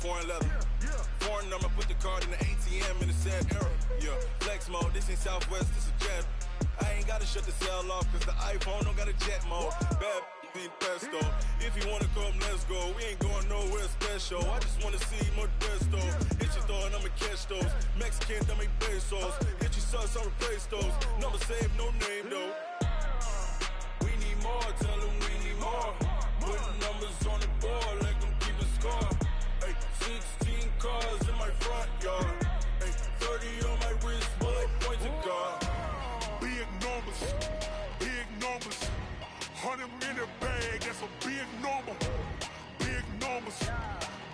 foreign leather. Foreign number, put the card in the ATM in the sad era. Yeah, flex mode, this ain't Southwest, this is jet. I ain't gotta shut the cell off, cause the iPhone don't got a jet mode. Bad in pesto. If you wanna come, let's go. We ain't going nowhere special. I just wanna see more desto. Hit your throw and I'ma catch those. Mexican, don't make pesos. Hit your sus, I'll replace those. Number save, no name though. We need more, tell them we need more. Putting numbers on the board, let them keep a score. Hey, 16 cars in my front yard. Hey, 30 on my wrist, bullet points of God. Big numbers, big numbers. 100 in the bag, that's a big number. Big numbers,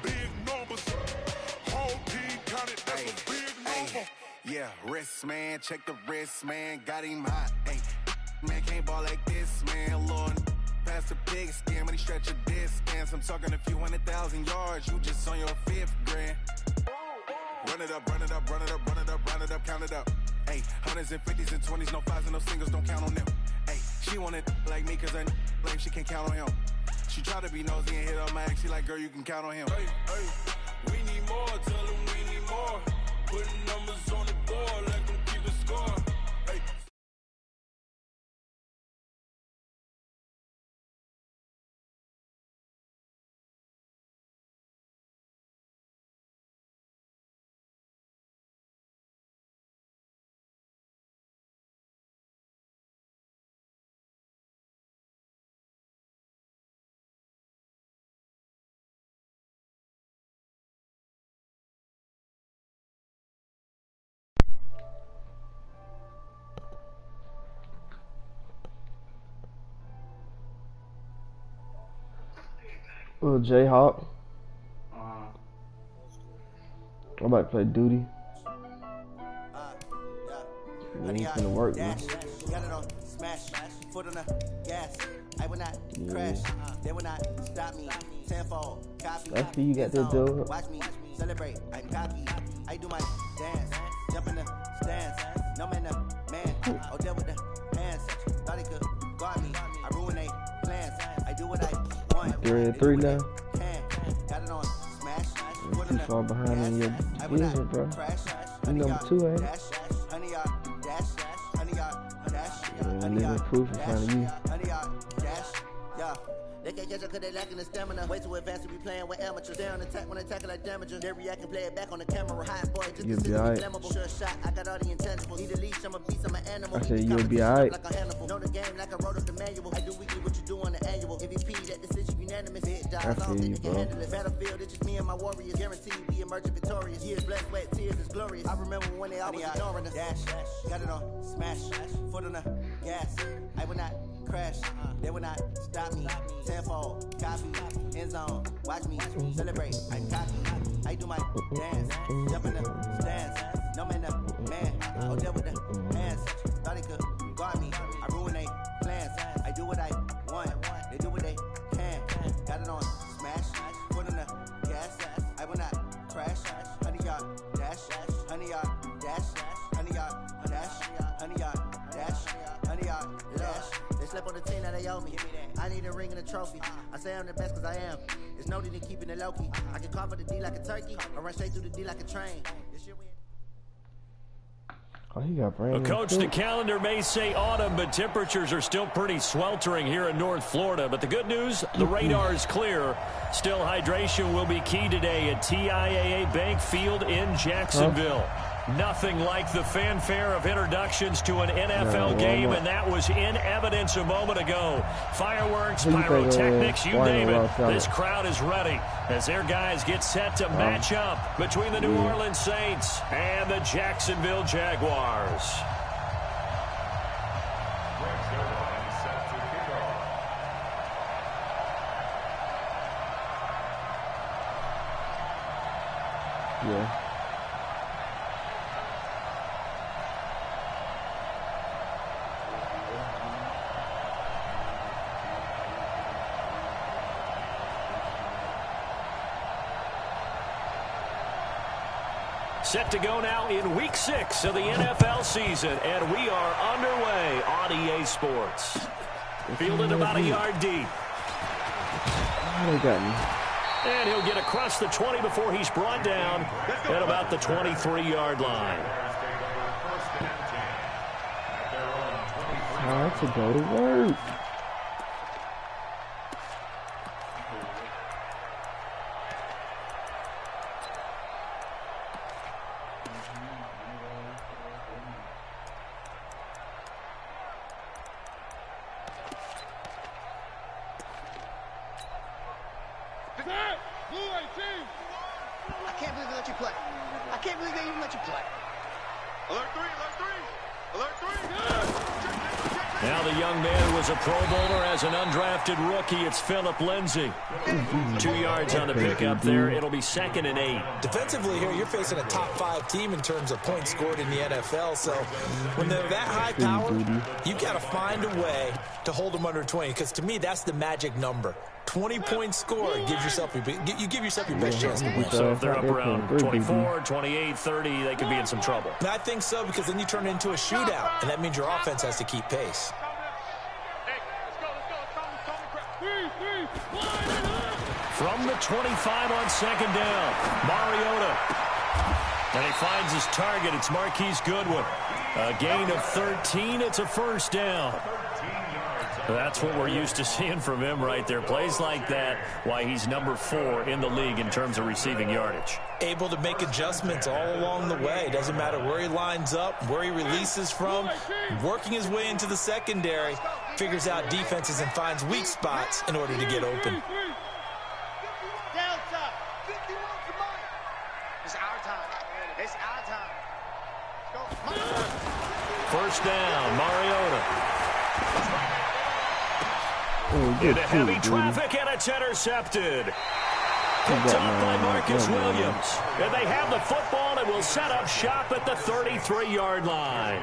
big numbers. Whole team counted, that's a big number. Yeah, wrist man, check the wrist man, got him hot. Ay, man can't ball like this, man. Lord, past the big skin when he stretch a distance. I'm talking a few 100,000 yards, you just on your 5th grand. Run it up, run it up, run it up, run it up, run it up, count it up. Ay, hundreds and 50s and 20s, no 5s and no singles, don't count on them. Ay, she want it like me cause her blame, she can't count on him. She try to be nosy and hit up my ex, she like, girl, you can count on him. Hey, hey, we need more, tell them we need more. Putting numbers on the board, let them keep a score. Hey. Little Jayhawk. I'm about to play duty. Yeah, he's gonna work, man. Got it on smash, foot on the gas. I will not crash, they will not stop me. Tenfold, copy. That's who you got to do. Watch me celebrate, I'm cocky. I do my dance, jump in the stands. No man, man, I'll deal with the hands. Thought he could guard me, I ruin they plans. I do what I want. 3-3 now. Got it on smash, You're too far behind in your division, bro. You number 2, ain't it? Yeah, we living proof in front of you. They can't catch up cause they lacking the stamina. Way too advanced to be playing with amateurs. They on attack when attacking like damager. They react and play it back on the camera. Hot boy, just you'll be alright. Sure shot, I got all the intangibles. Need a leash, I'm a beast, I'm an animal. I said you'll be alright. Like a Hannibal. Know the game like I wrote up the manual. I do weekly what you do on the annual. MVP, that decision unanimous. Big dogs, I don't think they can handle it. Battlefield, it's just me and my warriors. Guaranteed we emerging victorious. Years, blood, sweat, tears, it's glorious. I remember when they always ignoring us. Dash, got it on smash, foot on the gas. I will not crash, they will not stop me. Tenfold, copy, end zone, watch me celebrate. I'm cocky, I do my dance, jump in the stands. No man, man, I'll deal with the hands. Thought he could guard me, I ruin they plans. I do what I want, they do what they can. Got it on smash, foot on the gas. I will not crash, 100 yard dash, 100 yard dash, 100 yard dash, 100 yard dash, 100 yard dash. Slept on the team that they owe me. I need a ring and a trophy. I say I'm the best cause I am. There's no need in keeping it low-key. I can cover the D like a turkey or run straight through the D like a train. This year we... Oh, he got brand new. Coach, the calendar may say autumn, but temperatures are still pretty sweltering here in North Florida. But the good news, the radar is clear. Still, hydration will be key today at TIAA Bank Field in Jacksonville. Nothing like the fanfare of introductions to an NFL game, and that was in evidence a moment ago. Fireworks, pyrotechnics, you name it. This crowd is ready as their guys get set to match up between the New Orleans Saints and the Jacksonville Jaguars. Yeah. Set to go now in Week 6 of the NFL season, and we are underway on EA Sports. Fielded about a yard deep. They got me. And he'll get across the 20 before he's brought down at about the 23-yard line. Time to go to work. I can't believe they let you play. I can't believe they even let you play. Alert 3, alert 3, alert 3. Now the young man was a Pro Bowler as an undrafted rookie. It's Phillip Lindsay. 2 yards on the pickup there. It'll be 2nd and 8. Defensively here, you're facing a top-5 team in terms of points scored in the NFL. So when they're that high power, you've got to find a way to hold them under 20. Because to me, that's the magic number. 20 points scored gives yourself you give yourself your best chance to win. So if they're up around 24, 28, 30, they could be in some trouble. And I think so, because then you turn it into a shootout, and that means your offense has to keep pace. From the 25 on 2nd down, Mariota. And he finds his target. It's Marquise Goodwin. A gain of 13. It's a 1st down. That's what we're used to seeing from him right there. Plays like that, why he's number 4 in the league in terms of receiving yardage. Able to make adjustments all along the way. Doesn't matter where he lines up, where he releases from. Working his way into the secondary, figures out defenses and finds weak spots in order to get open. It's our time. It's our time. Go. 1st down, Mariota. Into heavy traffic, and it's intercepted. Picked up by Marcus Williams. And they have the football and will set up shop at the 33-yard line.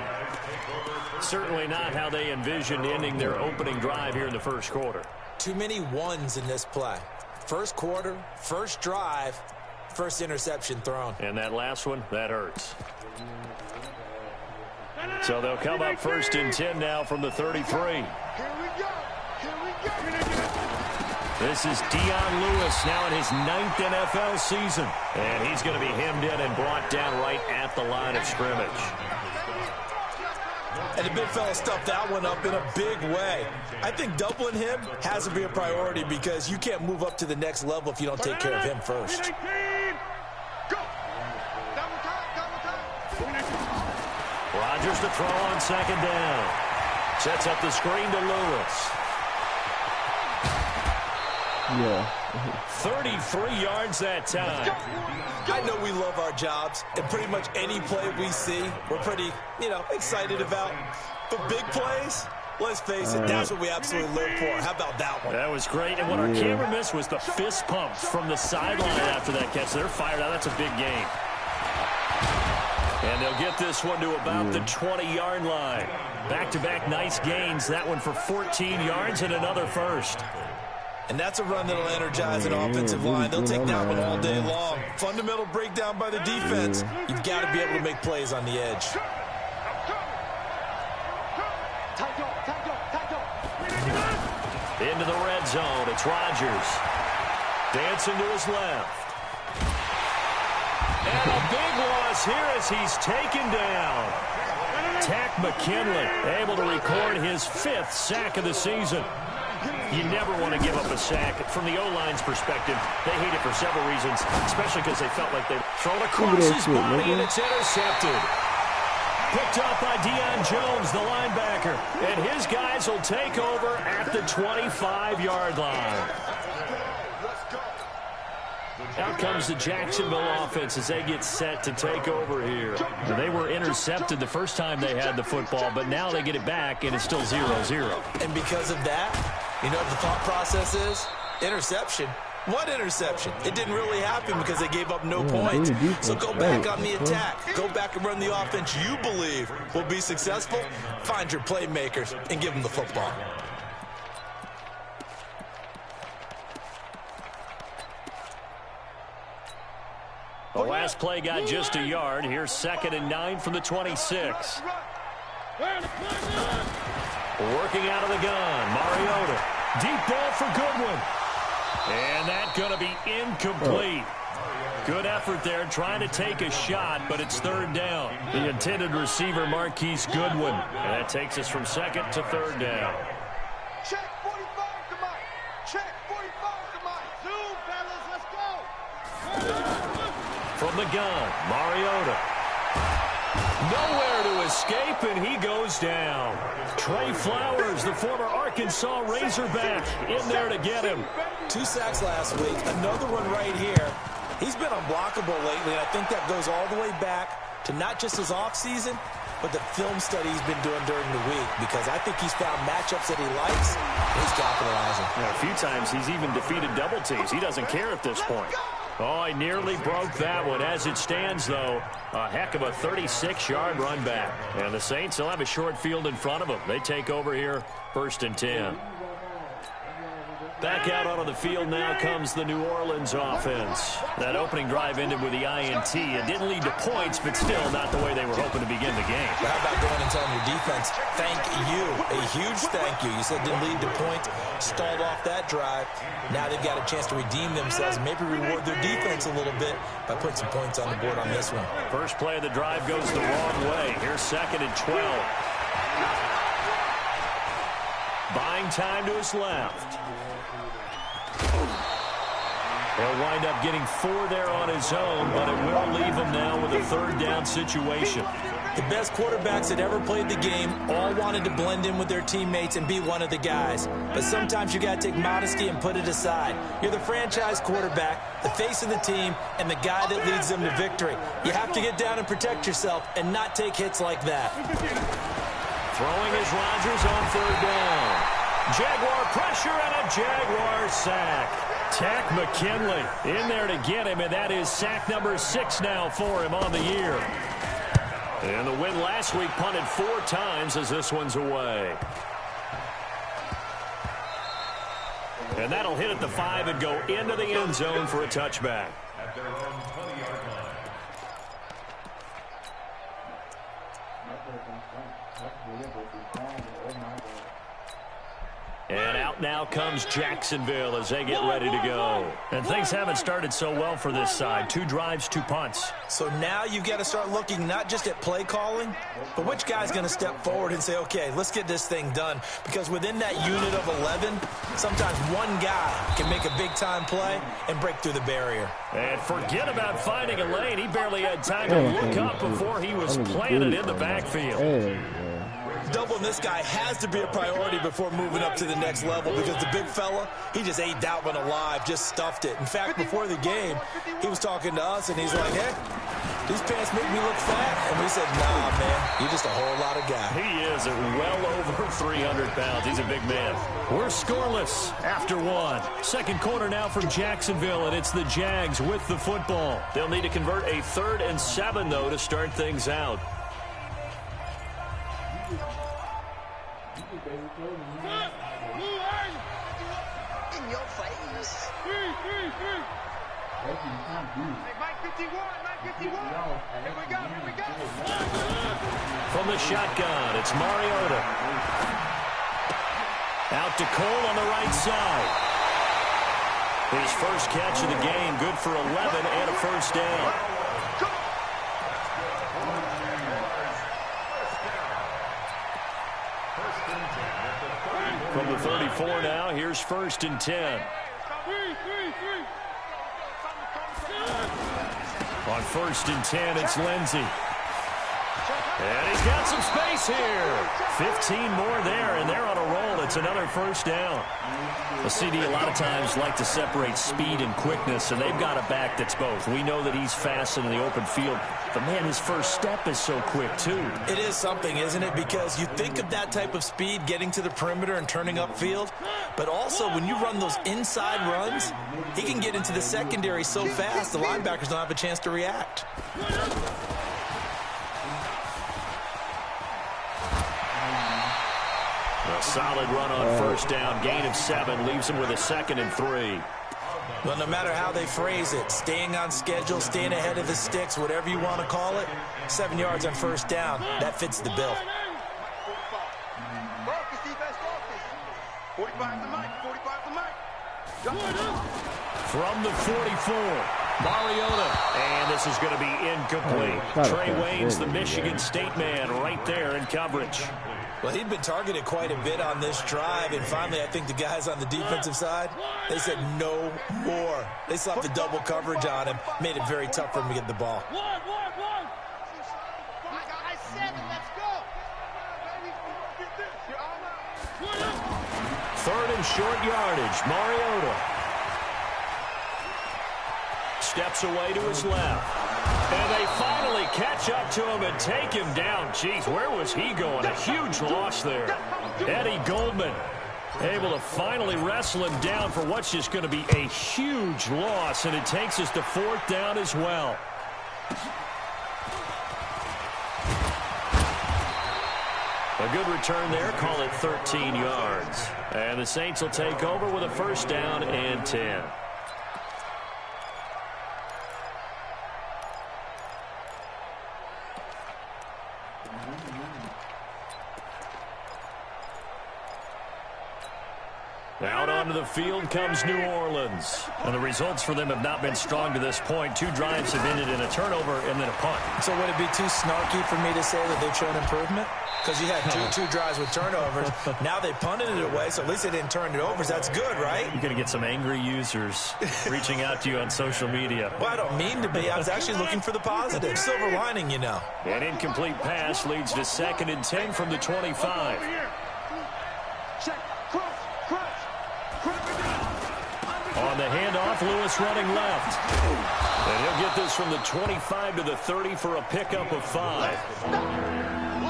Certainly not how they envisioned ending their opening drive here in the 1st quarter. Too many ones in this play. 1st quarter, 1st drive, 1st interception thrown. And that last one, that hurts. So they'll come up 1st and 10 now from the 33. This is Dion Lewis now in his 9th NFL season. And he's going to be hemmed in and brought down right at the line of scrimmage. And the big fella stuffed that one up in a big way. I think doubling him has to be a priority, because you can't move up to the next level if you don't take care of him first. Rodgers to throw on 2nd down. Sets up the screen to Lewis. Yeah. 33 yards that time. I know we love our jobs, and pretty much any play we see, we're pretty, excited about. But big plays, let's face it, that's what we absolutely live for. How about that one? That was great. And what our camera missed was the fist pumps from the sideline after that catch. They're fired out. That's a big game. And they'll get this one to about the 20-yard line. Back-to-back nice gains. That one for 14 yards and another 1st. And that's a run that'll energize an offensive line. They'll take that one all day long. Fundamental breakdown by the defense. You've got to be able to make plays on the edge. Into the red zone. It's Rodgers. Dancing to his left. And a big loss here as he's taken down. Tack McKinley able to record his 5th sack of the season. You never want to give up a sack. From the O-line's perspective, they hate it for several reasons, especially because they felt like they'd thrown across his body, and it's intercepted. Picked up by Deion Jones, the linebacker. And his guys will take over at the 25-yard line. Out comes the Jacksonville offense as they get set to take over here. And they were intercepted the first time they had the football, but now they get it back, and it's still 0-0. And because of that, you know what the thought process is? Interception. What interception? It didn't really happen because they gave up no points. So go back on the attack. Go back and run the offense you believe will be successful. Find your playmakers and give them the football. The last play got just a yard. Here's 2nd and 9 from the 26. Working out of the gun. Mariota. Deep ball for Goodwin. And that's going to be incomplete. Good effort there, trying to take a shot, but it's third down. The intended receiver, Marquise Goodwin. And that takes us from second to third down. Check 45 to Mike. Check 45 to Mike. Zoom, fellas, let's go. From the gun, Mariota. Nowhere to escape, and he goes down. Trey Flowers, the former Arkansas Razorback, in there to get him. 2 sacks last week, another one right here. He's been unblockable lately, and I think that goes all the way back to not just his offseason, but the film study he's been doing during the week, because I think he's found matchups that he likes, and he's capitalizing. Yeah, a few times he's even defeated double teams. He doesn't care at this point. Oh, I nearly broke that one. As it stands, though, a heck of a 36-yard run back. And the Saints will have a short field in front of them. They take over here, 1st and 10. Back out onto the field now comes the New Orleans offense. That opening drive ended with the INT. It didn't lead to points, but still not the way they were hoping to begin the game. Well, how about going and telling your defense, thank you, a huge thank you. You said didn't lead to points, stalled off that drive. Now they've got a chance to redeem themselves and maybe reward their defense a little bit by putting some points on the board on this one. First play of the drive goes the wrong way. Here's 2nd and 12. Buying time to his left. He'll wind up getting 4 there on his own, but it will leave him now with a 3rd down situation. The best quarterbacks that ever played the game all wanted to blend in with their teammates and be one of the guys. But sometimes you got to take modesty and put it aside. You're the franchise quarterback, the face of the team, and the guy that leads them to victory. You have to get down and protect yourself and not take hits like that. Throwing is Rodgers on 3rd down. Jaguar pressure and a Jaguar sack. Tack McKinley in there to get him, and that is sack number 6 now for him on the year. And the win last week punted 4 times as this one's away. And that'll hit at the 5 and go into the end zone for a touchback. And out now comes Jacksonville as they get ready to go. And things haven't started so well for this side. 2 drives, 2 punts. So now you've got to start looking not just at play calling, but which guy's going to step forward and say, okay, let's get this thing done. Because within that unit of 11, sometimes one guy can make a big-time play and break through the barrier. And forget about finding a lane. He barely had time to look up before he was planted in the backfield. Doubling this guy has to be a priority before moving up to the next level, because the big fella, he just ate that one alive, just stuffed it. In fact, before the game, he was talking to us, and he's like, hey, these pants make me look fat. And we said, nah, man, you're just a whole lot of guy. He is well over 300 pounds. He's a big man. We're scoreless after 1. Second quarter now from Jacksonville, and it's the Jags with the football. They'll need to convert a 3rd and 7, though, to start things out. In your face. Mike 51, Mike 51. Here we go, here we go. From the shotgun, it's Mariota. Out to Cole on the right side. His first catch of the game, good for 11 and a 1st down. From the 34 now, here's 1st and 10. On 1st and 10, it's Lindsey. And he's got some space here. 15 more there, and they're on a roll. It's another 1st down. A CD a lot of times like to separate speed and quickness, and they've got a back that's both. We know that he's fast in the open field, but, man, his first step is so quick, too. It is something, isn't it? Because you think of that type of speed getting to the perimeter and turning upfield, but also when you run those inside runs, he can get into the secondary so fast the linebackers don't have a chance to react. A solid run on 1st down, gain of 7, leaves him with a 2nd and 3. Well, no matter how they phrase it, staying on schedule, staying ahead of the sticks, whatever you want to call it, 7 yards on 1st down, that fits the bill. 45 to Mike, 45 to Mike. From the 44, Mariota. And this is going to be incomplete. Trey Waynes, the Michigan State man, right there in coverage. Well, he'd been targeted quite a bit on this drive, and finally I think the guys on the defensive side, they said no more. They slapped the double coverage on him, made it very tough for him to get the ball. Third and short yardage, Mariota. Steps away to his left. And they finally catch up to him and take him down. Jeez, where was he going? A huge loss there. Eddie Goldman able to finally wrestle him down for what's just going to be a huge loss. And it takes us to fourth down as well. A good return there. Call it 13 yards. And the Saints will take over with a first down and 10. Out onto the field comes New Orleans. And the results for them have not been strong to this point. 2 drives have ended in a turnover and then a punt. So would it be too snarky for me to say that they've shown improvement? Because you had two drives with turnovers. Now they punted it away, so at least they didn't turn it over. So that's good, right? You're going to get some angry users reaching out to you on social media. Well, I don't mean to be. I was actually looking for the positive. Silver lining, you know. An incomplete pass leads to 2nd and 10 from the 25. On the handoff, Lewis running left. And he'll get this from the 25 to the 30 for a pickup of 5.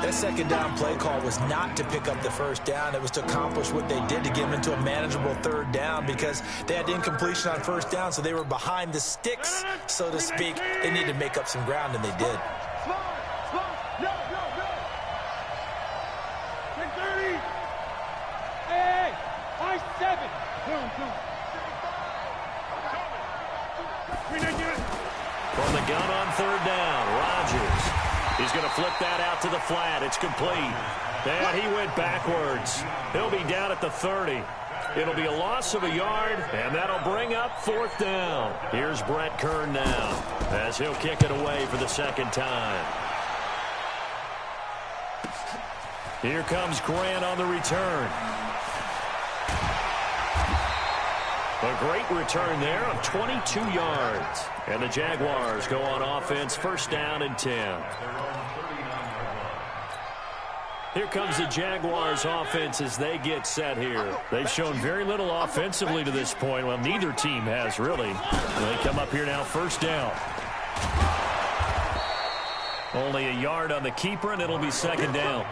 That second down play call was not to pick up the first down. It was to accomplish what they did to get them into a manageable third down because they had incompletion on first down, so they were behind the sticks, so to speak. They needed to make up some ground, and they did. From the gun on third down, Rodgers. He's going to flip that out to the flat. It's complete. And he went backwards. He'll be down at the 30. It'll be a loss of a yard, and that'll bring up fourth down. Here's Brett Kern now as he'll kick it away for the second time. Here comes Grant on the return. A great return there of 22 yards. And the Jaguars go on offense, first down and 10. Here comes the Jaguars offense as they get set here. They've shown very little offensively to this point. Well, neither team has really. They come up here now, first down. Only a yard on the keeper, and it'll be second down.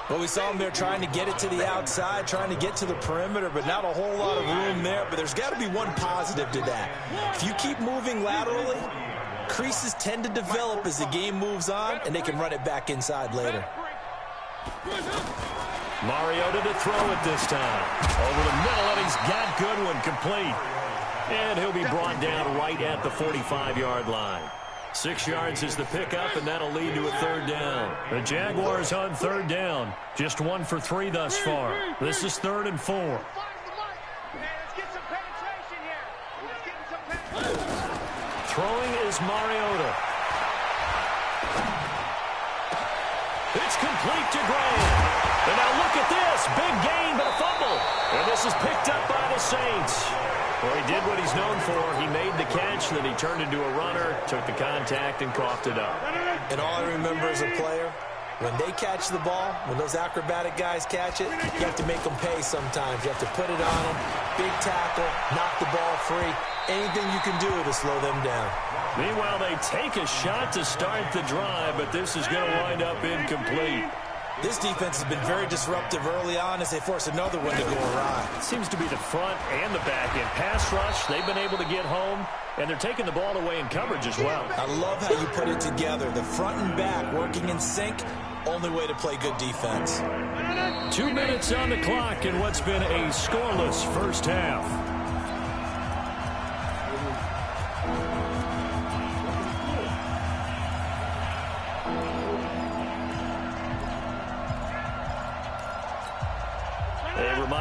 Well, we saw them there trying to get it to the outside, trying to get to the perimeter, but not a whole lot of room there. But there's got to be one positive to that. If you keep moving laterally, creases tend to develop as the game moves on, and they can run it back inside later. Mariota to throw it this time. Over the middle, and he's got Goodwin complete. And he'll be brought down right at the 45-yard line. 6 yards is the pickup, and that'll lead to a third down. The Jaguars on third down. Just 1 for 3 thus far. This is 3rd and 4. Throwing is Mariota. It's complete to Grant. And now look at this. Big gain, but a fumble. And this is picked up by the Saints. Well, he did what he's known for. He made the catch, then he turned into a runner, took the contact, and coughed it up. And all I remember as a player, when they catch the ball, when those acrobatic guys catch it, you have to make them pay sometimes. You have to put it on them, big tackle, knock the ball free, anything you can do to slow them down. Meanwhile, they take a shot to start the drive, but this is going to wind up incomplete. This defense has been very disruptive early on as they force another one to go awry. It seems to be the front and the back end. Pass rush, they've been able to get home, and they're taking the ball away in coverage as well. I love how you put it together. The front and back working in sync, only way to play good defense. 2 minutes on the clock in what's been a scoreless first half.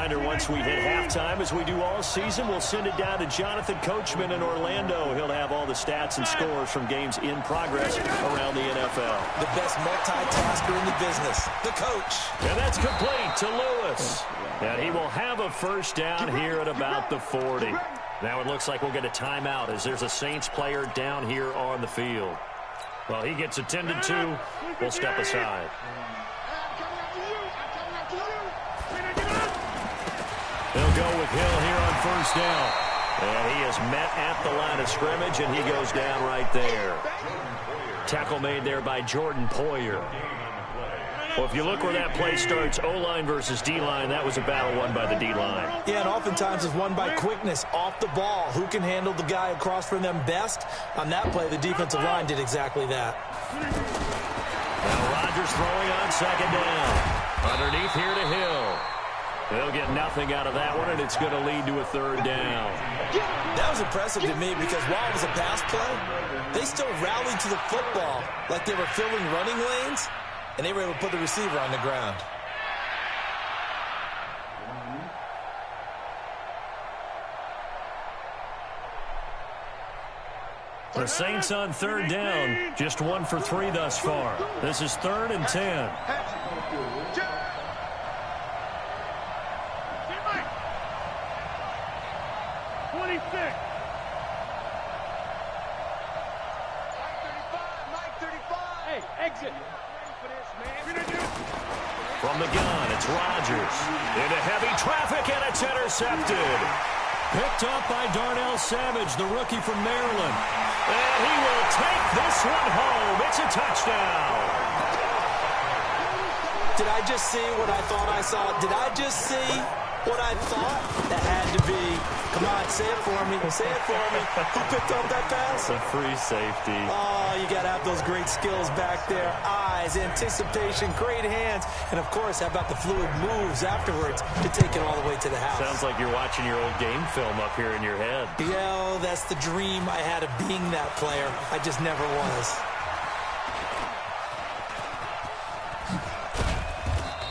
reminder, once we hit halftime, as we do all season, we'll send it down to Jonathan Coachman in Orlando. He'll have all the stats and scores from games in progress around the NFL. The best multitasker in the business, the coach. And that's complete to Lewis. And he will have a first down here at about the 40. Now it looks like we'll get a timeout as there's a Saints player down here on the field. Well, he gets attended to. We'll step aside. They'll go with Hill here on first down. And he is met at the line of scrimmage, and he goes down right there. Tackle made there by Jordan Poyer. Well, if you look where that play starts, O-line versus D-line, that was a battle won by the D-line. Yeah, and oftentimes it's won by quickness off the ball. Who can handle the guy across from them best? On that play, the defensive line did exactly that. Now Rodgers throwing on second down. Underneath here to Hill. They'll get nothing out of that one, and it's going to lead to a third down. That was impressive to me because while it was a pass play, they still rallied to the football like they were filling running lanes, and they were able to put the receiver on the ground. The Saints on third down, just 1 for 3 thus far. This is 3rd and 10. 26. Mike 35. Hey, exit. Ready for this, man. From the gun, it's Rodgers. Into heavy traffic, and it's intercepted. Picked up by Darnell Savage, the rookie from Maryland. And he will take this one home. It's a touchdown. Did I just see what I thought I saw? Did I just see what I thought? That had to be. Come on, say it for me. Say it for me. Who picked up that pass? A free safety. Oh, you got to have those great skills back there. Eyes, anticipation, great hands. And, of course, how about the fluid moves afterwards to take it all the way to the house? Sounds like you're watching your old game film up here in your head. Yeah, that's the dream I had of being that player. I just never was.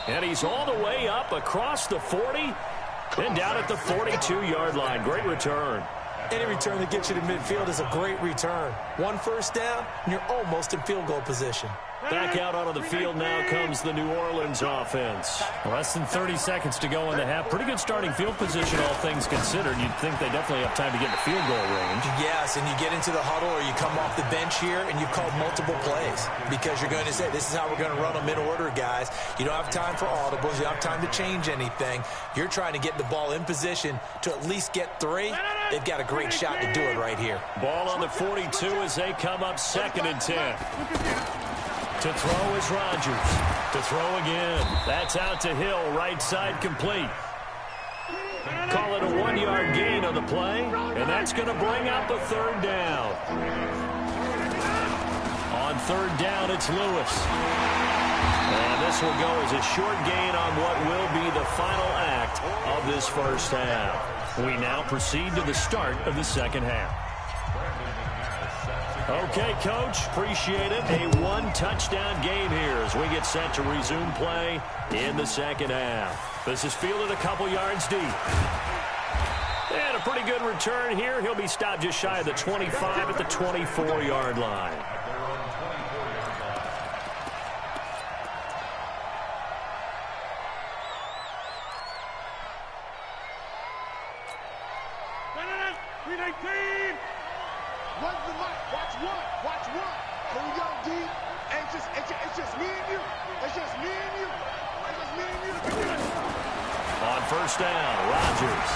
And he's all the way up across the 40 and down at the 42-yard line. Great return. Any return that gets you to midfield is a great return. 1 first down, and you're almost in field goal position. Back out onto the field now comes the New Orleans offense. Less than 30 seconds to go in the half. Pretty good starting field position, all things considered. You'd think they definitely have time to get in the field goal range. Yes, and you get into the huddle or you come off the bench here and you've called multiple plays because you're going to say, this is how we're going to run them in order, guys. You don't have time for audibles. You don't have time to change anything. You're trying to get the ball in position to at least get 3. They've got a great shot to do it right here. Ball on the 42 as they come up 2nd and 10. To throw is Rodgers. To throw again. That's out to Hill. Right side complete. Call it a 1-yard gain on the play. And that's going to bring up a third down. On third down, it's Lewis. And this will go as a short gain on what will be the final act of this first half. We now proceed to the start of the second half. Okay, Coach, appreciate it. A 1-touchdown game here as we get set to resume play in the second half. This is fielded a couple yards deep. And a pretty good return here. He'll be stopped just shy of the 25 at the 24-yard line. First down, Rodgers.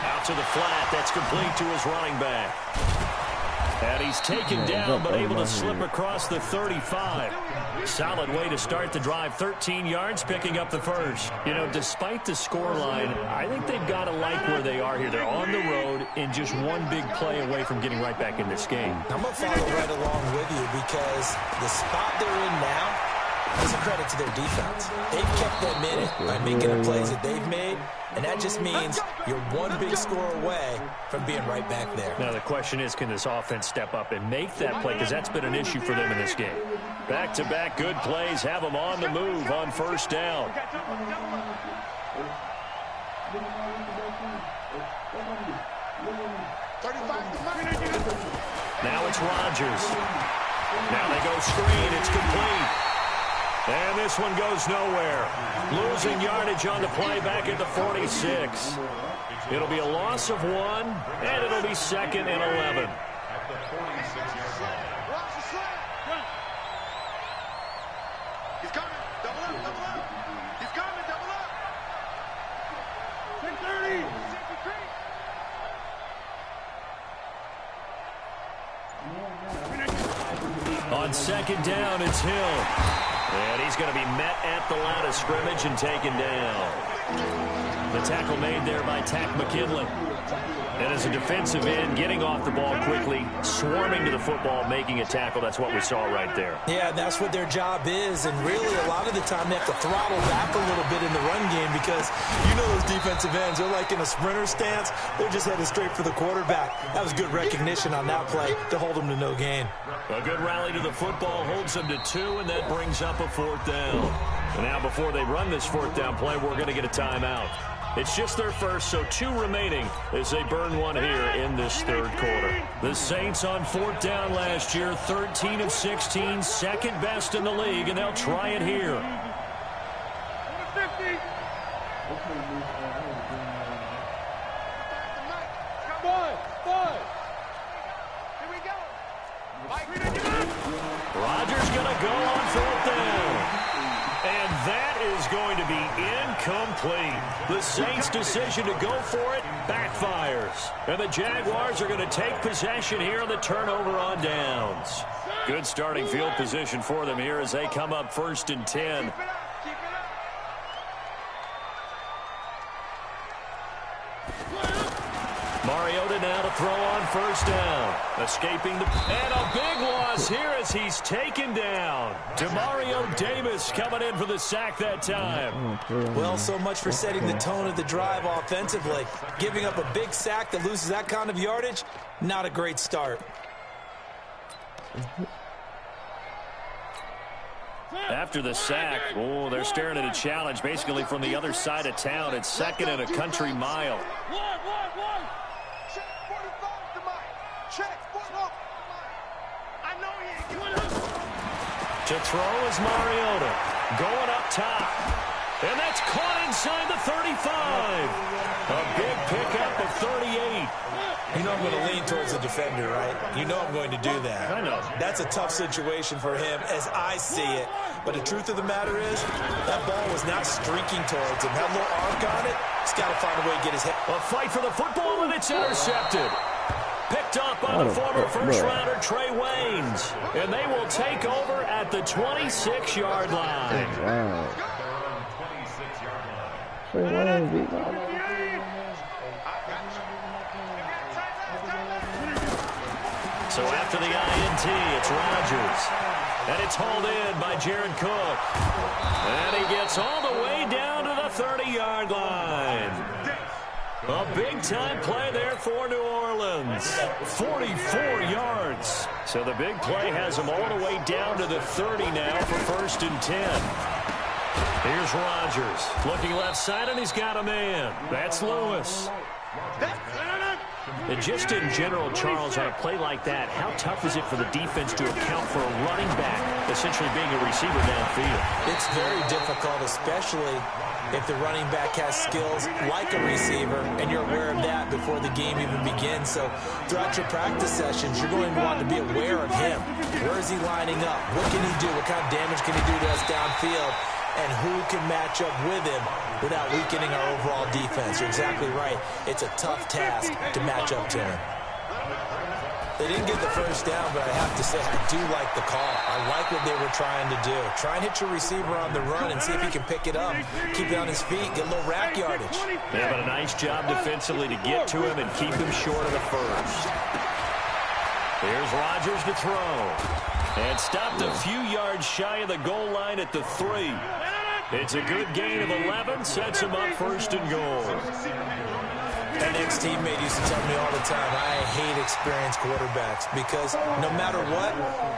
Out to the flat. That's complete to his running back. And he's taken down, but able to slip across the 35. Solid way to start the drive. 13 yards, picking up the first. You know, despite the scoreline, I think they've got to like where they are here. They're on the road and just one big play away from getting right back in this game. I'm going to follow right along with you because the spot they're in now is a credit to their defense. They've kept them in it by making the plays that they've made, and that just means you're one big score away from being right back there. Now the question is, can this offense step up and make that play? Because that's been an issue for them in this game. Back-to-back good plays have them on the move on first down. Now it's Rodgers. Now they go screen. It's complete. And this one goes nowhere. Losing yardage on the play back at the 46. It'll be a loss of 1, and it'll be 2nd and 11. He's coming. Double up, double up. He's coming, double up. 10-30. On 2nd down, it's Hill. And he's going to be met at the line of scrimmage and taken down. The tackle made there by Tack McKinley. And as a defensive end, getting off the ball quickly, swarming to the football, making a tackle. That's what we saw right there. Yeah, that's what their job is. And really, a lot of the time, they have to throttle back a little bit in the run game because you know those defensive ends, they're like in a sprinter stance. They're just headed straight for the quarterback. That was good recognition on that play to hold them to no gain. A good rally to the football holds them to 2, and that brings up a 4th down. And now before they run this 4th down play, we're going to get a timeout. It's just their first, so 2 remaining as they burn one here in this 3rd quarter. The Saints on 4th down last year, 13 of 16, second best in the league, and they'll try it here. 50. One. Here we go. Rodgers going to go on 4th down. And that is going to be incomplete. The Saints' decision to go for it backfires. And the Jaguars are going to take possession here on the turnover on downs. Good starting field position for them here as they come up 1st and 10. Mariota now to throw on 1st down. Escaping the... And a big loss here as he's taken down. Demario Davis coming in for the sack that time. Well, so much for setting the tone of the drive offensively. Giving up a big sack that loses that kind of yardage, not a great start. After the sack, they're staring at a challenge basically from the other side of town. It's 2nd and a country mile. Check 45 to Mike. Check 45. I know he ain't going to. To throw is Mariota. Going up top. And that's caught inside the 35. A big pickup of 38. You know I'm going to lean towards the defender, right? You know I'm going to do that. I know. That's a tough situation for him as I see it. But the truth of the matter is, that ball was not streaking towards him. Had a little arc on it. He's got to find a way to get his head. A fight for the football, and it's intercepted. Picked up by the former first-rounder Trey Waynes. And they will take over at the 26-yard line. Wow. Trey Waynes beat my... So after the INT, it's Rodgers. And it's hauled in by Jared Cook. And he gets all the way down to the 30-yard line. A big-time play there for New Orleans. 44 yards. So the big play has them all the way down to the 30 now for 1st and 10. Here's Rodgers. Looking left side, and he's got a man. That's Lewis. And just in general, Charles, on a play like that, how tough is it for the defense to account for a running back essentially being a receiver downfield? It's very difficult, especially if the running back has skills like a receiver, and you're aware of that before the game even begins. So throughout your practice sessions, you're going to want to be aware of him. Where is he lining up? What can he do? What kind of damage can he do to us downfield? And who can match up with him without weakening our overall defense? You're exactly right. It's a tough task to match up to him. They didn't get the first down, but I have to say I do like the call. I like what they were trying to do. Try and hit your receiver on the run and see if he can pick it up, keep it on his feet, get a little rack yardage. Yeah, but a nice job defensively to get to him and keep him short of the first. Here's Rodgers to throw. And stopped a few yards shy of the goal line at the 3. It's a good gain of 11, sets him up 1st and goal. An ex-teammate used to tell me all the time, I hate experienced quarterbacks because no matter what,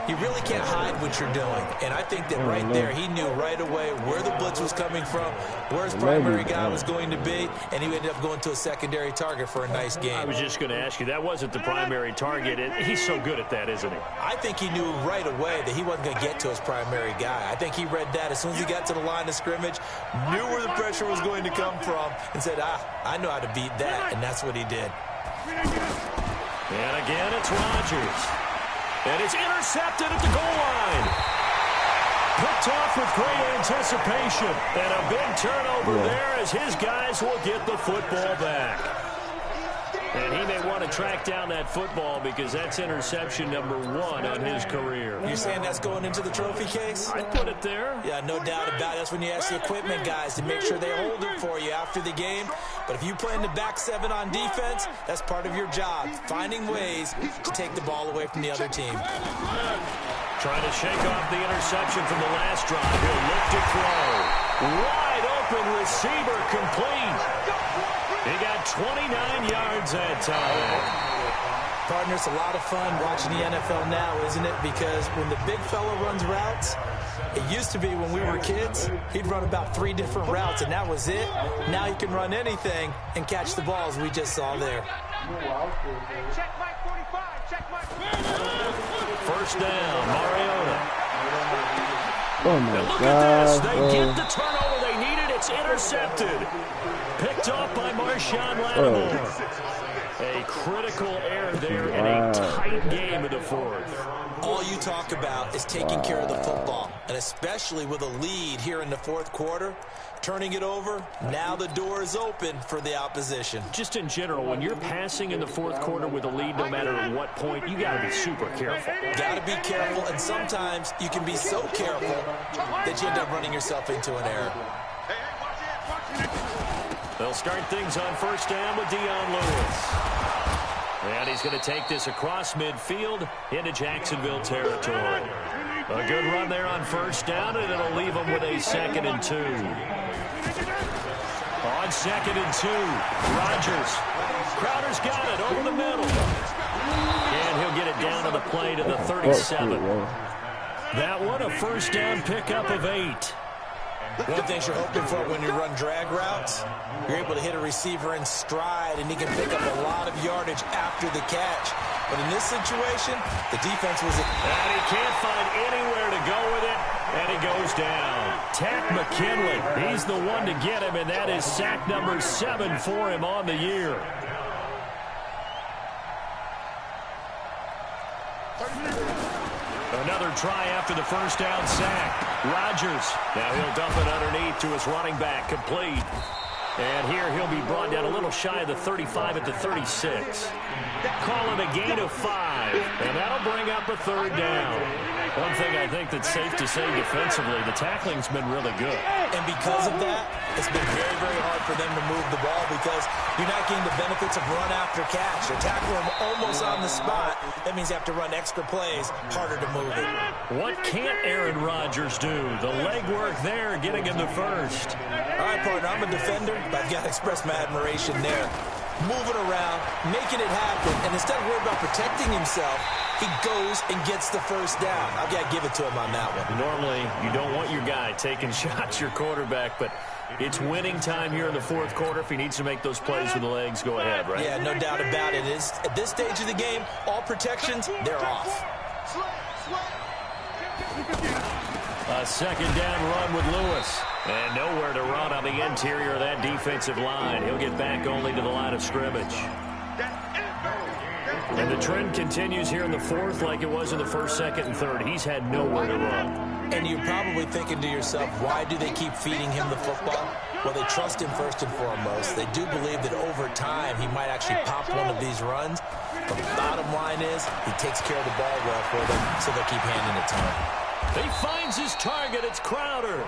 you really can't hide what you're doing. And I think that right there, he knew right away where the blitz was coming from, where his primary guy was going to be, and he ended up going to a secondary target for a nice game. I was just going to ask you, that wasn't the primary target. He's so good at that, isn't he? I think he knew right away that he wasn't going to get to his primary guy. I think he read that as soon as he got to the line of scrimmage, knew where the pressure was going to come from, and said, I know how to beat that, and that's what he did. And again, it's Rodgers. And it's intercepted at the goal line. Picked off with great anticipation. And a big turnover there as his guys will get the football back. And he may want to track down that football because that's interception number 1 on his career. You're saying that's going into the trophy case? I'd put it there. Yeah, no doubt about it. That's when you ask the equipment guys to make sure they hold it for you after the game. But if you play in the back 7 on defense, that's part of your job, finding ways to take the ball away from the other team. Trying to shake off the interception from the last drive. He'll look to throw. Wide open receiver complete. He got 29 yards that time. Partner, it's a lot of fun watching the NFL now, isn't it? Because when the big fella runs routes, it used to be when we were kids, he'd run about 3 different routes, and that was it. Now he can run anything and catch the balls we just saw there. Check Mike 45. Check Mike 45. First down, Mariota. Oh, my Look God. at this. They get the turnover they needed. It's intercepted. Picked off by Marshawn Lattimore. A critical error there in a tight game in the 4th. All you talk about is taking care of the football, and especially with a lead here in the 4th quarter, turning it over, now the door is open for the opposition. Just in general, when you're passing in the 4th quarter with a lead, no matter at what point, you got to be super careful. Got to be careful, and sometimes you can be so careful that you end up running yourself into an error. They'll start things on first down with Dion Lewis. And he's going to take this across midfield into Jacksonville territory. A good run there on first down, and it'll leave him with a 2nd and 2. On 2nd and 2, Rodgers. Crowder's got it over the middle. And he'll get it down to the play to the 37. That one, a first down pickup of 8. One of the things you're hoping for when you run drag routes, you're able to hit a receiver in stride, and he can pick up a lot of yardage after the catch. But in this situation, the defense was... And he can't find anywhere to go with it, and he goes down. Tack McKinley, he's the one to get him, and that is sack number 7 for him on the year. Another try after the first down sack. Rodgers. Now he'll dump it underneath to his running back. Complete. And here he'll be brought down a little shy of the 35 at the 36. Call it a gain of 5. And that'll bring up a 3rd down. One thing I think that's safe to say defensively, the tackling's been really good. And because of that, it's been very, very hard for them to move the ball because you're not getting the benefits of run after catch. You're tackling them almost on the spot. That means you have to run extra plays, harder to move it. What can't Aaron Rodgers do? The legwork there, getting him the first. All right, partner, I'm a defender, but I've got to express my admiration there. Moving around, making it happen, and instead of worrying about protecting himself, he goes and gets the first down. I've got to give it to him on that one. Normally, you don't want your guy taking shots, your quarterback, but it's winning time here in the 4th quarter. If he needs to make those plays with the legs, go ahead, right? Yeah, no doubt about it. At this stage of the game, all protections, they're off. A 2nd down run with Lewis. And nowhere to run on the interior of that defensive line. He'll get back only to the line of scrimmage. And the trend continues here in the 4th like it was in the 1st, 2nd, and 3rd. He's had nowhere to run. And you're probably thinking to yourself, why do they keep feeding him the football? Well, they trust him first and foremost. They do believe that over time he might actually pop one of these runs. But the bottom line is he takes care of the ball well for them, so they'll keep handing it to him. He finds his target. It's Crowder.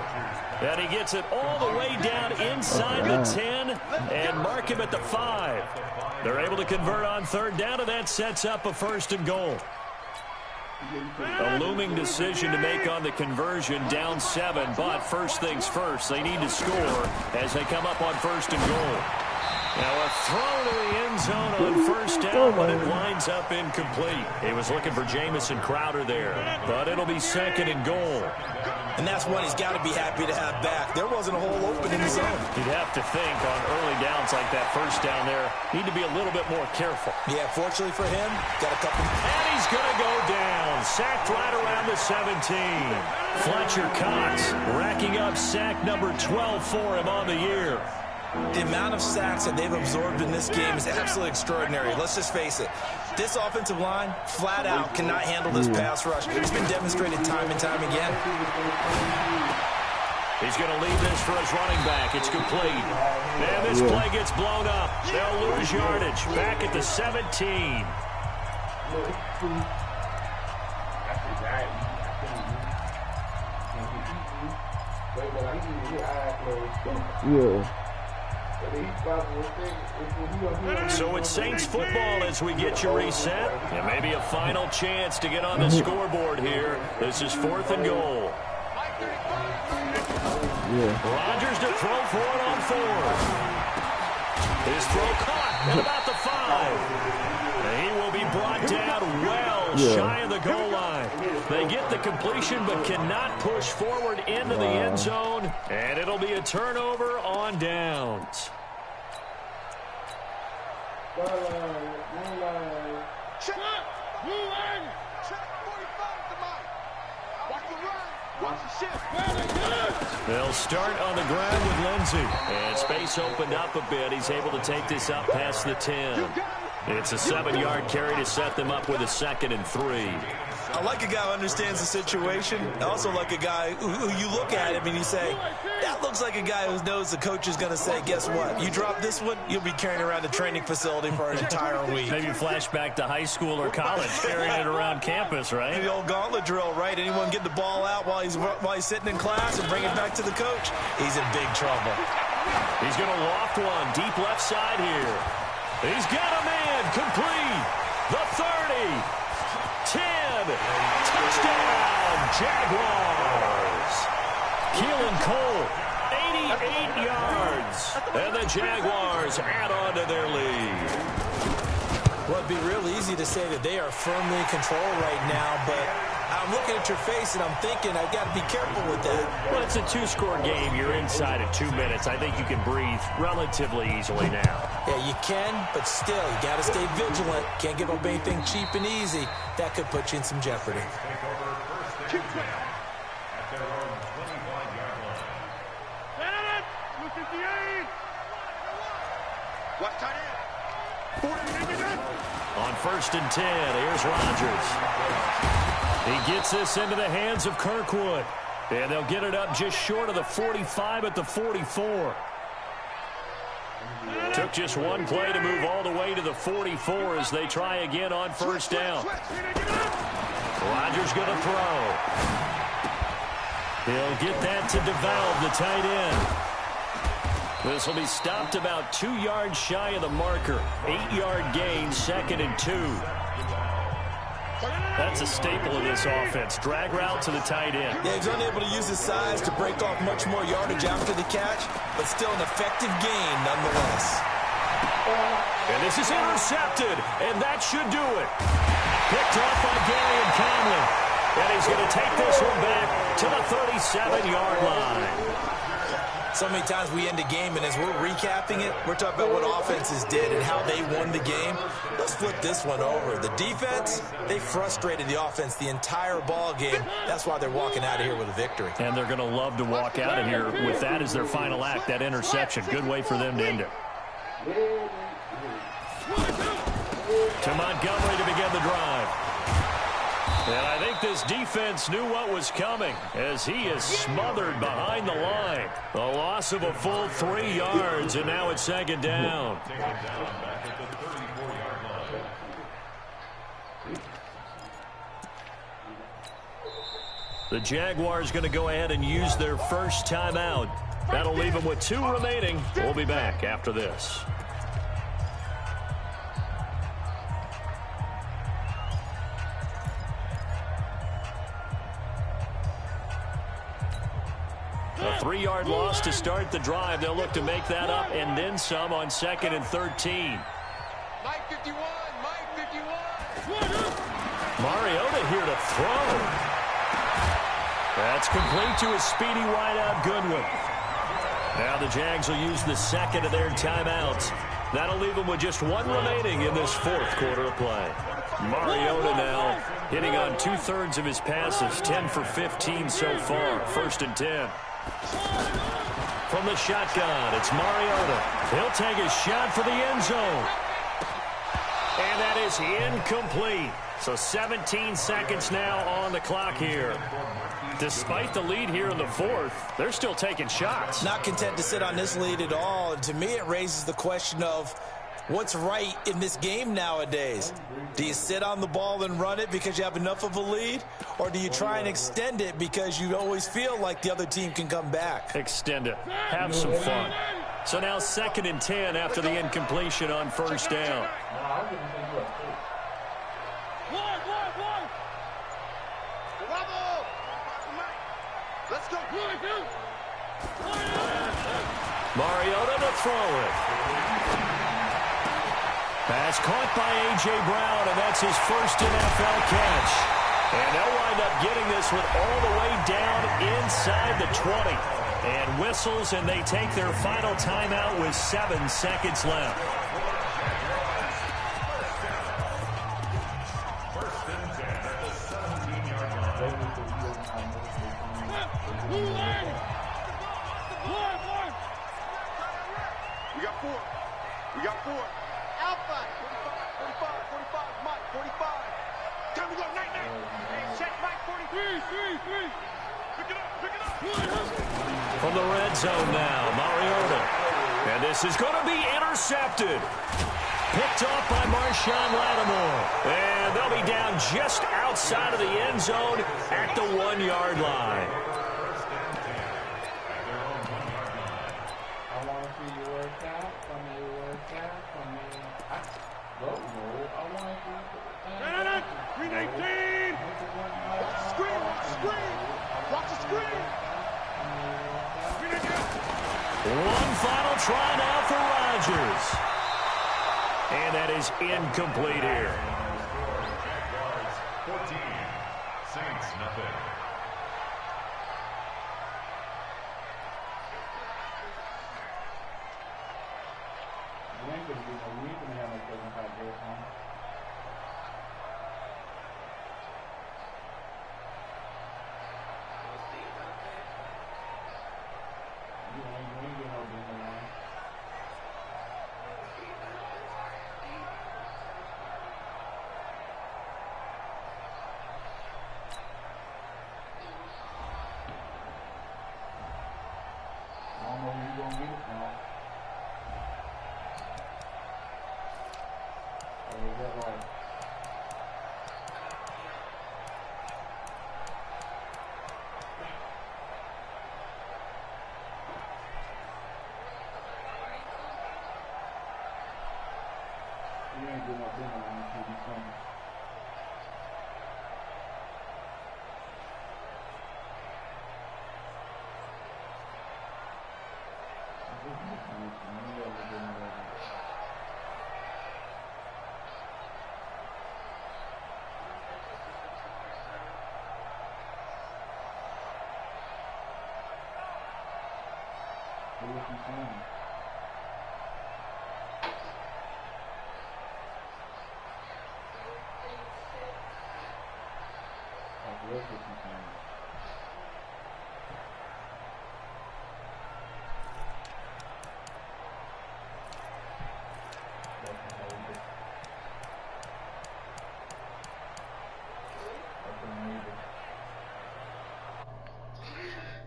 And he gets it all the way down inside the 10 and mark him at the 5. They're able to convert on 3rd down, and that sets up a 1st and goal. A looming decision to make on the conversion, down 7, but first things first, they need to score as they come up on 1st and goal. Now a throw to the end zone on first down, but it winds up incomplete. He was looking for Jamison Crowder there, but it'll be 2nd and goal. And that's one he's got to be happy to have back. There wasn't a hole open in the zone. You'd have to think on early downs like that first down there, need to be a little bit more careful. Yeah, fortunately for him, got a couple. And he's going to go down. Sacked right around the 17. Fletcher Cox racking up sack number 12 for him on the year. The amount of sacks that they've absorbed in this game is absolutely extraordinary. Let's just face it. This offensive line, flat out, cannot handle this pass rush. It's been demonstrated time and time again. He's going to leave this for his running back. It's complete. And this play gets blown up. They'll lose yardage. Back at the 17. Yeah. So it's Saints football as we get you reset. And maybe a final chance to get on the scoreboard here. This is 4th and goal. Rodgers to throw for it on 4th. His throw caught at about the 5. And he will be brought down well shy of the goal line. They get the completion but cannot push forward into the end zone. And it'll be a turnover on downs. Check. Blue line. Check 45 to Mike. Watch the run. Watch the shift. They'll start on the ground with Lindsey. And space opened up a bit. He's able to take this up past the 10. It's a 7-yard carry to set them up with a 2nd and 3. I like a guy who understands the situation. I also like a guy who you look at him and you say, that looks like a guy who knows the coach is going to say, guess what? You drop this one, you'll be carrying around the training facility for an entire week. Maybe flashback to high school or college, carrying it around campus, right? The old gauntlet drill, right? Anyone get the ball out while he's sitting in class and bring it back to the coach? He's in big trouble. He's going to loft one deep left side here. He's got a man complete. The 30. 10. Touchdown, Jaguars. Keelan Cole, 88 yards. And the Jaguars add on to their lead. Well, it'd be real easy to say that they are firmly in control right now, but I'm looking at your face and I'm thinking I've got to be careful with that. Well, it's a 2-score game. You're inside of 2 minutes. I think you can breathe relatively easily now. Yeah, you can, but still, you got to stay vigilant. Can't give up anything cheap and easy. That could put you in some jeopardy. On 1st and 10, here's Rodgers. He gets this into the hands of Kirkwood. And they'll get it up just short of the 45 at the 44. Took just one play to move all the way to the 44 as they try again on 1st down. Rodgers going to throw. He'll get that to DeValve, the tight end. This will be stopped about 2 yards shy of the marker. 8-yard gain, 2nd and 2. That's a staple of this offense. Drag route to the tight end. Yeah, he's unable to use his size to break off much more yardage after the catch, but still an effective gain nonetheless. And this is intercepted, and that should do it. Picked off by Gary and Conley. And he's going to take this one back to the 37-yard line. So many times we end a game, and as we're recapping it, we're talking about what offenses did and how they won the game. Let's flip this one over. The defense, they frustrated the offense the entire ball game. That's why they're walking out of here with a victory. And they're going to love to walk out of here with that as their final act, that interception. Good way for them to end it. To Montgomery to begin the drive. And I think this defense knew what was coming as he is smothered behind the line. A loss of a full 3 yards, and now it's 2nd down. The Jaguars going to go ahead and use their first timeout. That'll leave them with 2 remaining. We'll be back after this. A 3-yard loss to start the drive. They'll look to make that up and then some on 2nd and 13. Mike 51, Mike 51. Mariota here to throw. That's complete to a speedy wideout Goodwin. Now the Jags will use the second of their timeouts. That'll leave them with just one remaining in this fourth quarter of play. Mariota now hitting on 2/3 of his passes, 10 for 15 so far. 1st and 10. From the shotgun, it's Mariota. He'll take a shot for the end zone. And that is incomplete. So 17 seconds now on the clock here. Despite the lead here in the fourth, they're still taking shots. Not content to sit on this lead at all. And to me, it raises the question of what's right in this game nowadays. Do you sit on the ball and run it because you have enough of a lead? Or do you try and extend it because you always feel like the other team can come back? Extend it. Have some fun. So now 2nd and 10 after the incompletion on 1st down. Let's go. Mariota to throw it. Pass caught by A.J. Brown, and that's his first NFL catch. And they'll wind up getting this one all the way down inside the 20. And whistles, and they take their final timeout with 7 seconds left. We got four. Alpha. 45, 45, Mike, 45. Time to go, night. Hey, check Mike, 43. Pick it up. From the red zone now, Mariota. And this is going to be intercepted. Picked off by Marshawn Lattimore. And they'll be down just outside of the end zone at the 1-yard line. Green 18. Screen. Watch the screen. One final try now for Rodgers. And that is incomplete here. 14. Saints, nothing.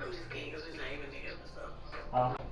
I'm just kidding because his name in the episode.